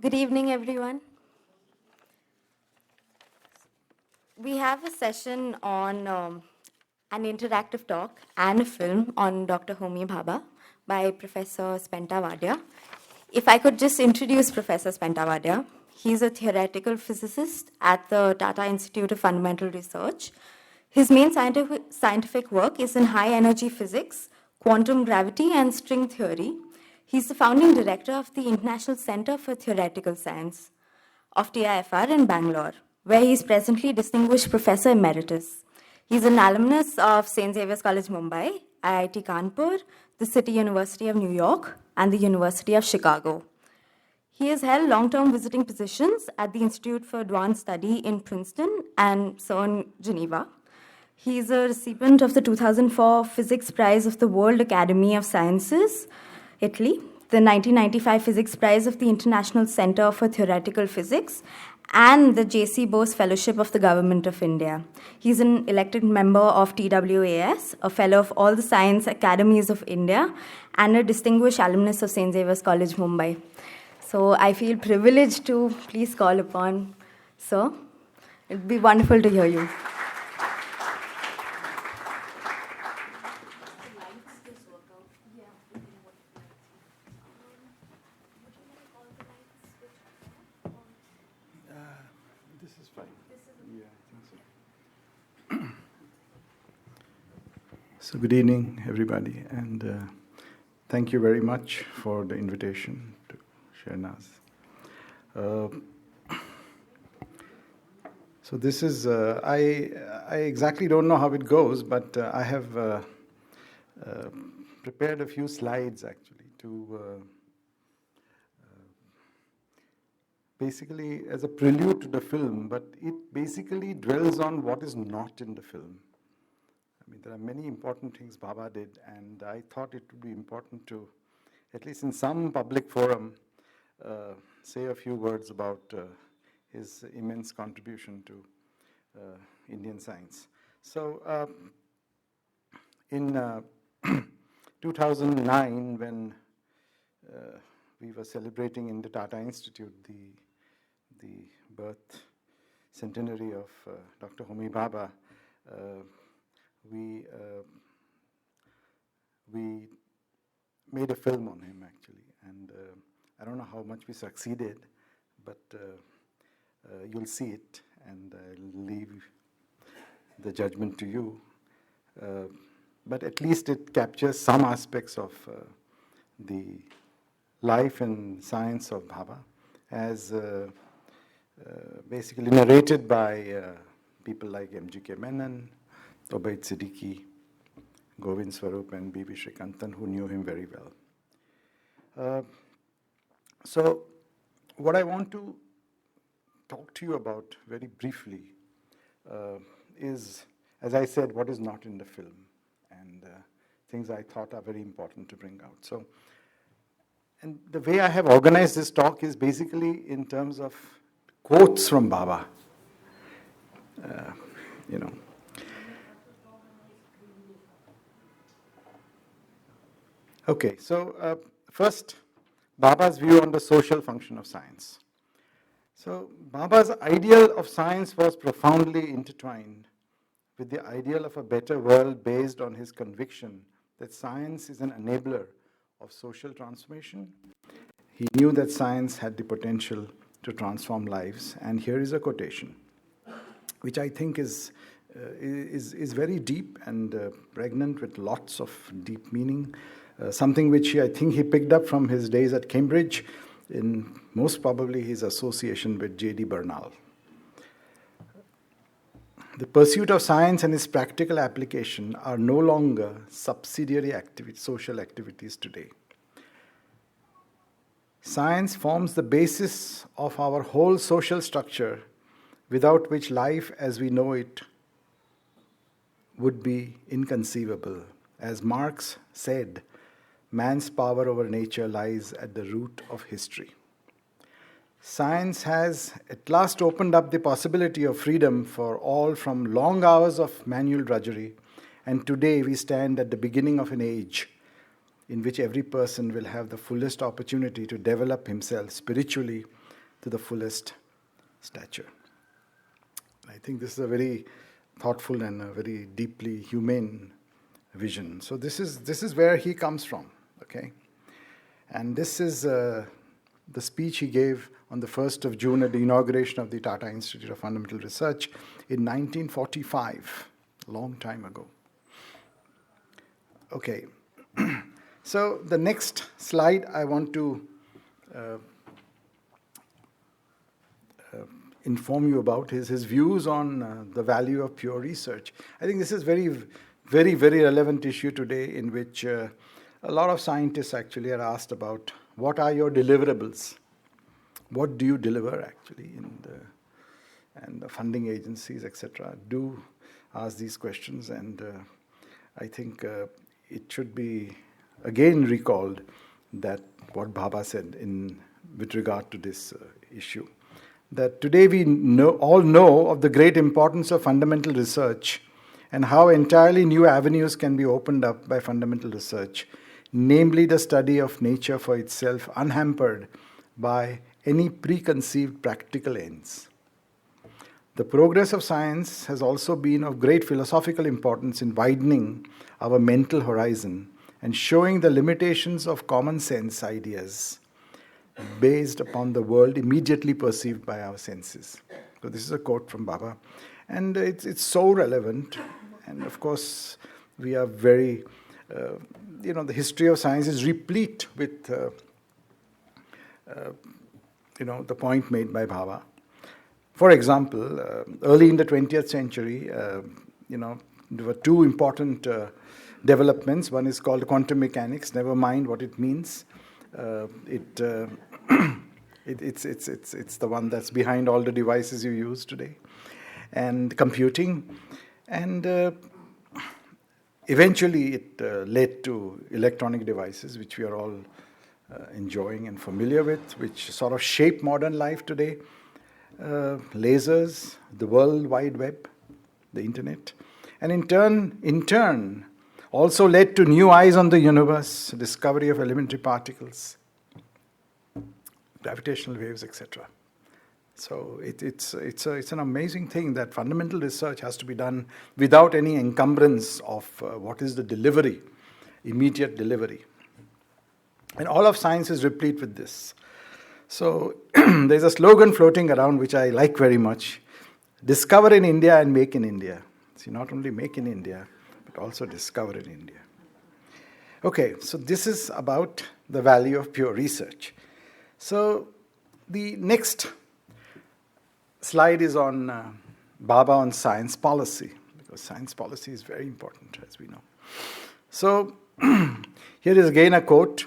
Good evening, everyone. We have a session on an interactive talk and a film on Dr. Homi Bhabha by Professor Spenta Wadia. If I could just introduce Professor Spenta Wadia, he's a theoretical physicist at the Tata Institute of Fundamental Research. His main scientific work is in high energy physics, quantum gravity, and string theory. He's the founding director of the International Center for Theoretical Science of TIFR in Bangalore, where he is presently Distinguished Professor Emeritus. He's an alumnus of St. Xavier's College, Mumbai, IIT Kanpur, the City University of New York, and the University of Chicago. He has held long-term visiting positions at the Institute for Advanced Study in Princeton and CERN, Geneva. He is a recipient of the 2004 Physics Prize of the World Academy of Sciences, Italy, the 1995 Physics Prize of the International Center for Theoretical Physics, and the J.C. Bose Fellowship of the Government of India. He's an elected member of TWAS, a fellow of all the Science Academies of India, and a distinguished alumnus of St. Xavier's College, Mumbai. So I feel privileged to please call upon Sir. It would be wonderful to hear you. This is fine. Yeah, I think so. So good evening, everybody, and thank you very much for the invitation to Shahnaz. So this is, I exactly don't know how it goes, but I have prepared a few slides actually to basically as a prelude to the film, but it basically dwells on what is not in the film. I mean, there are many important things Baba did, and I thought it would be important to, at least in some public forum, say a few words about his immense contribution to Indian science. So in 2009, when we were celebrating in the Tata Institute the birth centenary of Dr. Homi Bhabha, we made a film on him actually, and I don't know how much we succeeded, but you'll see it, and I'll leave the judgment to you. But at least it captures some aspects of the life and science of Bhabha, as basically narrated by people like M.G.K. Menon, Obaid Siddiqui, Govind Swarup, and B.B. Srikantan, who knew him very well. So what I want to talk to you about very briefly is, as I said, what is not in the film, and things I thought are very important to bring out. So, and the way I have organized this talk is basically in terms of quotes from Baba. You know. Okay, so first, Baba's view on the social function of science. So Baba's ideal of science was profoundly intertwined with the ideal of a better world based on his conviction that science is an enabler of social transformation. He knew that science had the potential to transform lives, and here is a quotation, which I think is very deep and pregnant with lots of deep meaning, something which I think he picked up from his days at Cambridge, in most probably his association with J.D. Bernal. The pursuit of science and its practical application are no longer subsidiary social activities today. Science forms the basis of our whole social structure, without which life as we know it would be inconceivable. As Marx said, man's power over nature lies at the root of history. Science has at last opened up the possibility of freedom for all from long hours of manual drudgery, and today we stand at the beginning of an age in which every person will have the fullest opportunity to develop himself spiritually to the fullest stature. I think this is a very thoughtful and a very deeply humane vision. So this is where he comes from, okay? And this is the speech he gave on the 1st of June at the inauguration of the Tata Institute of Fundamental Research in 1945, a long time ago. Okay, so the next slide I want to inform you about is his views on the value of pure research. I think this is very, very relevant issue today, in which a lot of scientists actually are asked about what are your deliverables? What do you deliver actually and the funding agencies, etc., do ask these questions, and I think it should be again recalled that what Bhabha said with regard to this issue, that today we all know of the great importance of fundamental research and how entirely new avenues can be opened up by fundamental research, namely the study of nature for itself, unhampered by any preconceived practical ends. The progress of science has also been of great philosophical importance in widening our mental horizon and showing the limitations of common sense ideas based upon the world immediately perceived by our senses. So this is a quote from Bhabha, and it's so relevant. And of course, we are very, the history of science is replete with, the point made by Bhabha. For example, early in the 20th century, there were two important developments. One is called quantum mechanics. Never mind what it means. It's the one that's behind all the devices you use today, and computing, and eventually it led to electronic devices, which we are all enjoying and familiar with, which sort of shape modern life today. Lasers, the World Wide Web, the internet, and in turn also led to new eyes on the universe, discovery of elementary particles, gravitational waves, etc. So it's an amazing thing that fundamental research has to be done without any encumbrance of what is the delivery, immediate delivery. And all of science is replete with this. So there's a slogan floating around which I like very much: discover in India and make in India. See, not only make in India, but also discover in India. Okay, so this is about the value of pure research. So the next slide is on Bhabha on science policy, because science policy is very important, as we know. So here is again a quote.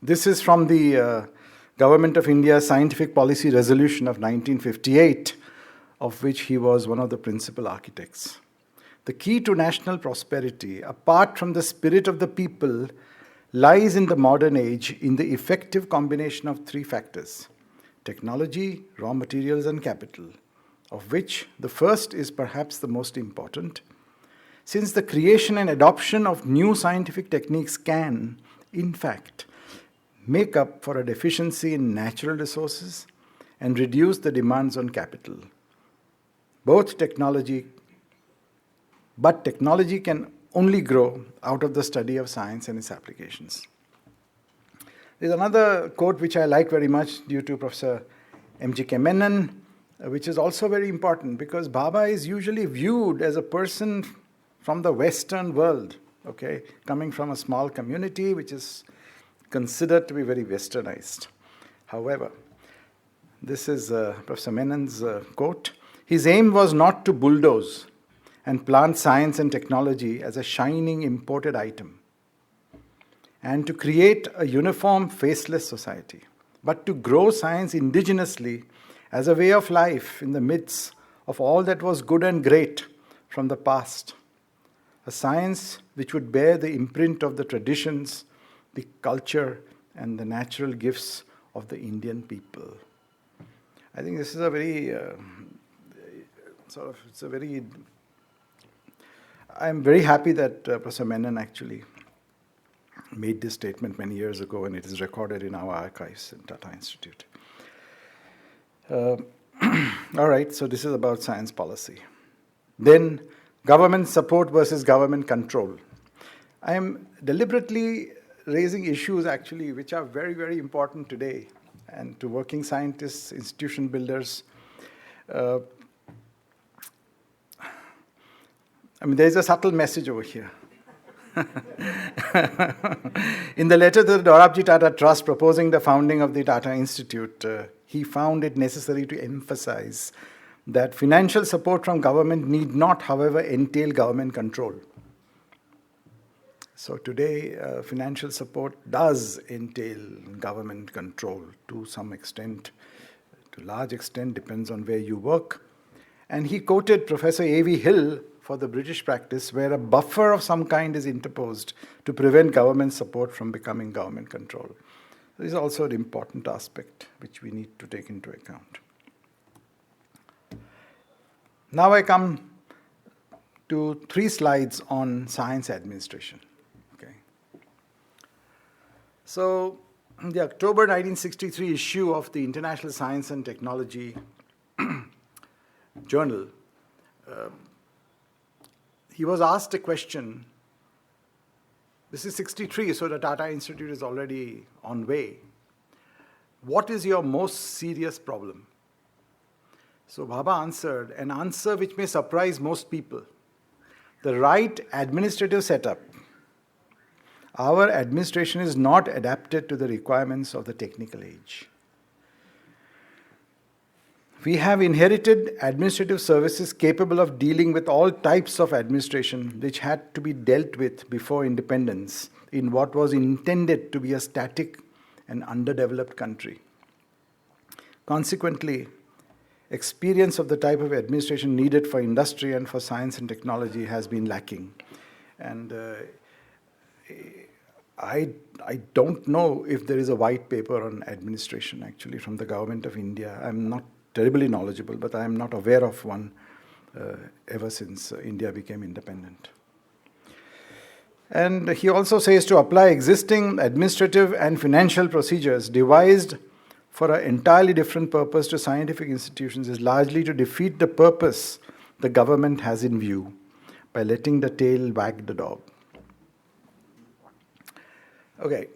This is from the Government of India's Scientific Policy Resolution of 1958, of which he was one of the principal architects. The key to national prosperity, apart from the spirit of the people, lies in the modern age in the effective combination of three factors: technology, raw materials, and capital, of which the first is perhaps the most important, since the creation and adoption of new scientific techniques can, in fact, make up for a deficiency in natural resources and reduce the demands on capital. But technology can only grow out of the study of science and its applications. There's another quote which I like very much, due to Professor M.G.K. Menon, which is also very important, because Bhabha is usually viewed as a person from the Western world, okay, coming from a small community which is considered to be very westernized. However, this is Professor Menon's quote: his aim was not to bulldoze and plant science and technology as a shining imported item, and to create a uniform, faceless society, but to grow science indigenously as a way of life in the midst of all that was good and great from the past. A science which would bear the imprint of the traditions, the culture, and the natural gifts of the Indian people. I think this is a very, I'm very happy that Professor Menon actually made this statement many years ago, and it is recorded in our archives in Tata Institute. Uh, all right, so this is about science policy. Then, government support versus government control. I am deliberately raising issues actually which are very, very important today and to working scientists, institution builders. Uh, there's a subtle message over here. In the letter to the Dorabji Tata Trust proposing the founding of the Tata Institute, he found it necessary to emphasize that financial support from government need not, however, entail government control. So today, financial support does entail government control to some extent, to large extent, depends on where you work. And he quoted Professor A.V. Hill for the British practice, where a buffer of some kind is interposed to prevent government support from becoming government control. This is also an important aspect which we need to take into account. Now I come to 3 slides on science administration. Okay. So, the October 1963 issue of the International Science and Technology Journal, he was asked a question. This is 63, so the Tata Institute is already on way. What is your most serious problem? So Bhabha answered, an answer which may surprise most people. The right administrative setup. Our administration is not adapted to the requirements of the technical age. We have inherited administrative services capable of dealing with all types of administration which had to be dealt with before independence in what was intended to be a static and underdeveloped country. Consequently, experience of the type of administration needed for industry and for science and technology has been lacking. And I don't know if there is a white paper on administration actually from the government of India. I'm not terribly knowledgeable, but I am not aware of one ever since India became independent. And he also says to apply existing administrative and financial procedures devised for an entirely different purpose to scientific institutions is largely to defeat the purpose the government has in view by letting the tail wag the dog. Okay.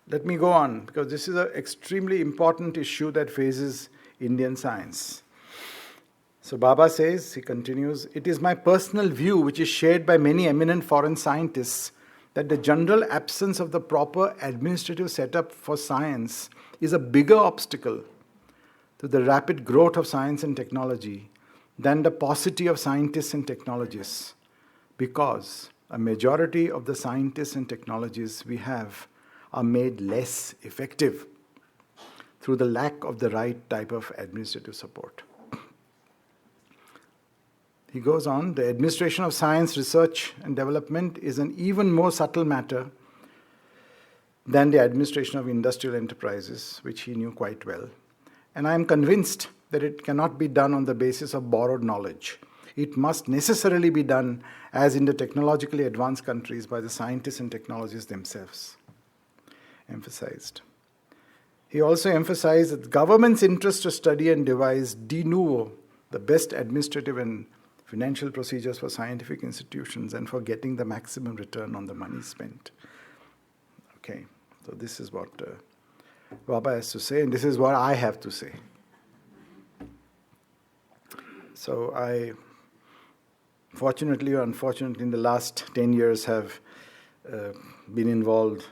Let me go on, because this is an extremely important issue that faces Indian science. So Bhabha says, he continues, it is my personal view, which is shared by many eminent foreign scientists, that the general absence of the proper administrative setup for science is a bigger obstacle to the rapid growth of science and technology than the paucity of scientists and technologists, because a majority of the scientists and technologists we have are made less effective through the lack of the right type of administrative support. He goes on, the administration of science, research and development is an even more subtle matter than the administration of industrial enterprises, which he knew quite well. And I am convinced that it cannot be done on the basis of borrowed knowledge. It must necessarily be done, as in the technologically advanced countries, by the scientists and technologists themselves. Emphasized. He also emphasized that the government's interest to study and devise de novo the best administrative and financial procedures for scientific institutions and for getting the maximum return on the money spent. Okay, so this is what Bhabha has to say, and this is what I have to say. So I, fortunately or unfortunately, in the last 10 years have been involved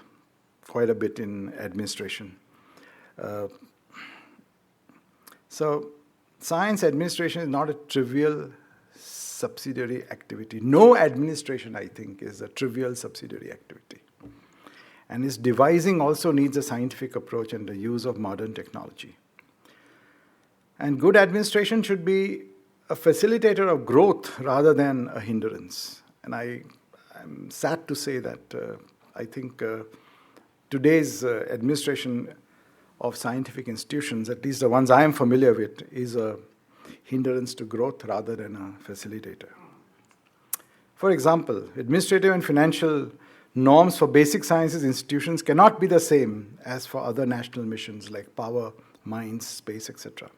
quite a bit in administration. So science administration is not a trivial subsidiary activity. No administration, I think, is a trivial subsidiary activity. And its devising also needs a scientific approach and the use of modern technology. And good administration should be a facilitator of growth rather than a hindrance. And I'm sad to say that I think today's administration of scientific institutions, at least the ones I am familiar with, is a hindrance to growth rather than a facilitator. For example, administrative and financial norms for basic sciences institutions cannot be the same as for other national missions like power, minds, space, etc.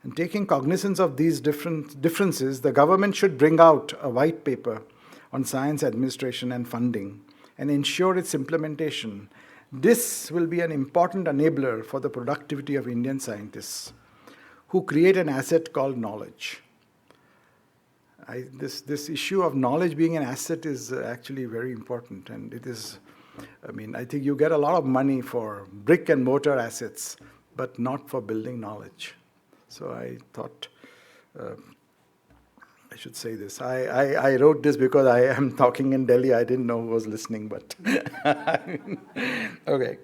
And taking cognizance of these differences, the government should bring out a white paper on science administration and funding and ensure its implementation. This will be an important enabler for the productivity of Indian scientists who create an asset called knowledge. This issue of knowledge being an asset is actually very important, and it is, I think you get a lot of money for brick and mortar assets, but not for building knowledge. So I thought I should say this. I wrote this because I am talking in Delhi. I didn't know who was listening, but okay.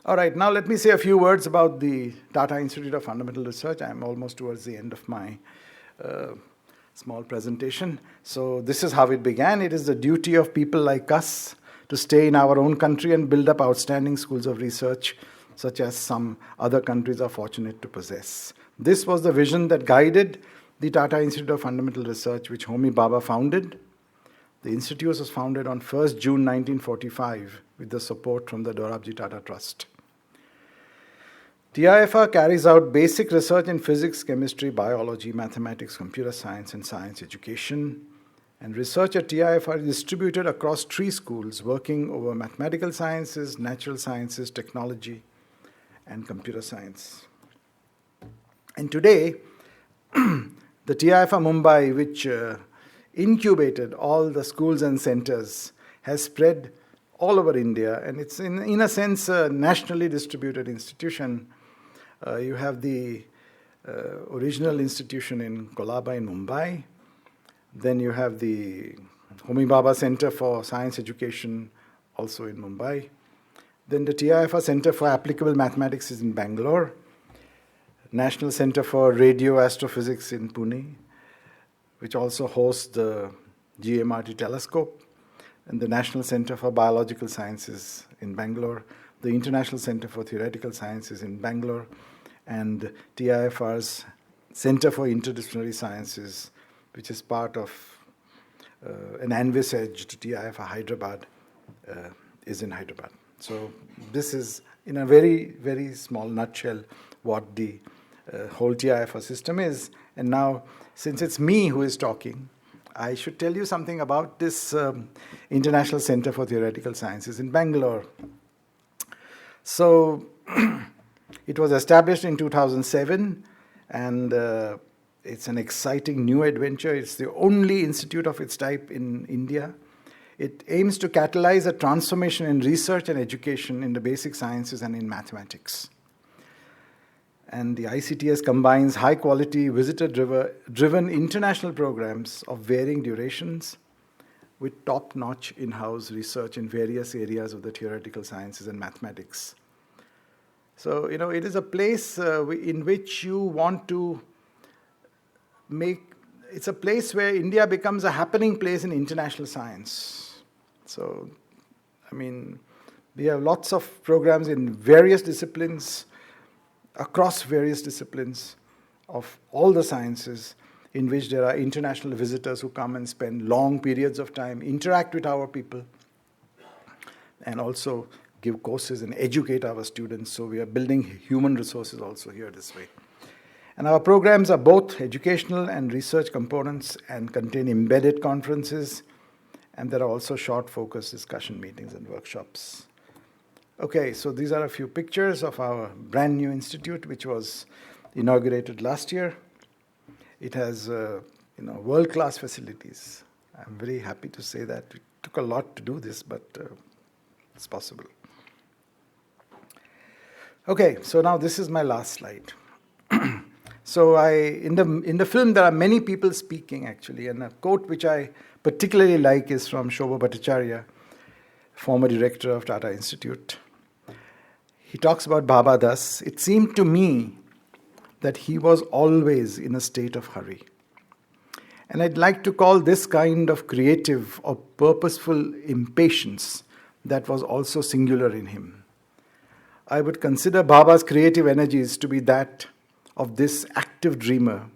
All right, now let me say a few words about the Tata Institute of Fundamental Research. I'm almost towards the end of my small presentation. So this is how it began. It is the duty of people like us to stay in our own country and build up outstanding schools of research, such as some other countries are fortunate to possess. This was the vision that guided the Tata Institute of Fundamental Research, which Homi Bhabha founded. The institute was founded on 1st June 1945 with the support from the Dorabji Tata Trust. TIFR carries out basic research in physics, chemistry, biology, mathematics, computer science, and science education. And research at TIFR is distributed across 3 schools working over mathematical sciences, natural sciences, technology, and computer science. And today, the TIFR Mumbai, which incubated all the schools and centers, has spread all over India, and it's in a sense a nationally distributed institution. You have the original institution in Kolaba in Mumbai. Then you have the Homi Bhabha Center for Science Education, also in Mumbai. Then the TIFR Center for Applicable Mathematics is in Bangalore. National Center for Radio Astrophysics in Pune, which also hosts the GMRT telescope, and the National Center for Biological Sciences in Bangalore, the International Center for Theoretical Sciences in Bangalore, and TIFR's Center for Interdisciplinary Sciences, which is part of an envisaged TIFR Hyderabad, is in Hyderabad. So this is, in a very, very small nutshell, what the whole TIFR system is. And now, since it's me who is talking, I should tell you something about this International Center for Theoretical Sciences in Bangalore. So it was established in 2007, and it's an exciting new adventure. It's the only institute of its type in India. It aims to catalyze a transformation in research and education in the basic sciences and in mathematics. And the ICTS combines high-quality, visitor-driven international programs of varying durations with top-notch in-house research in various areas of the theoretical sciences and mathematics. So, it is a place in which you want to it's a place where India becomes a happening place in international science. So, we have lots of programs in various disciplines, across various disciplines of all the sciences, in which there are international visitors who come and spend long periods of time, interact with our people, and also give courses and educate our students. So we are building human resources also here this way. And our programs are both educational and research components and contain embedded conferences, and there are also short focus discussion meetings and workshops. Okay, so these are a few pictures of our brand new institute, which was inaugurated last year. It has world-class facilities. I'm very happy to say that. It took a lot to do this, but it's possible. Okay, so now this is my last slide. So in the film there are many people speaking actually, and a quote which I particularly like is from Shobha Bhattacharya, former director of Tata Institute. He talks about Bhabha thus: "It seemed to me that he was always in a state of hurry." And I'd like to call this kind of creative or purposeful impatience that was also singular in him. I would consider Bhabha's creative energies to be that of this active dreamer,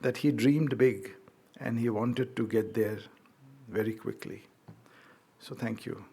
that he dreamed big and he wanted to get there very quickly. So thank you.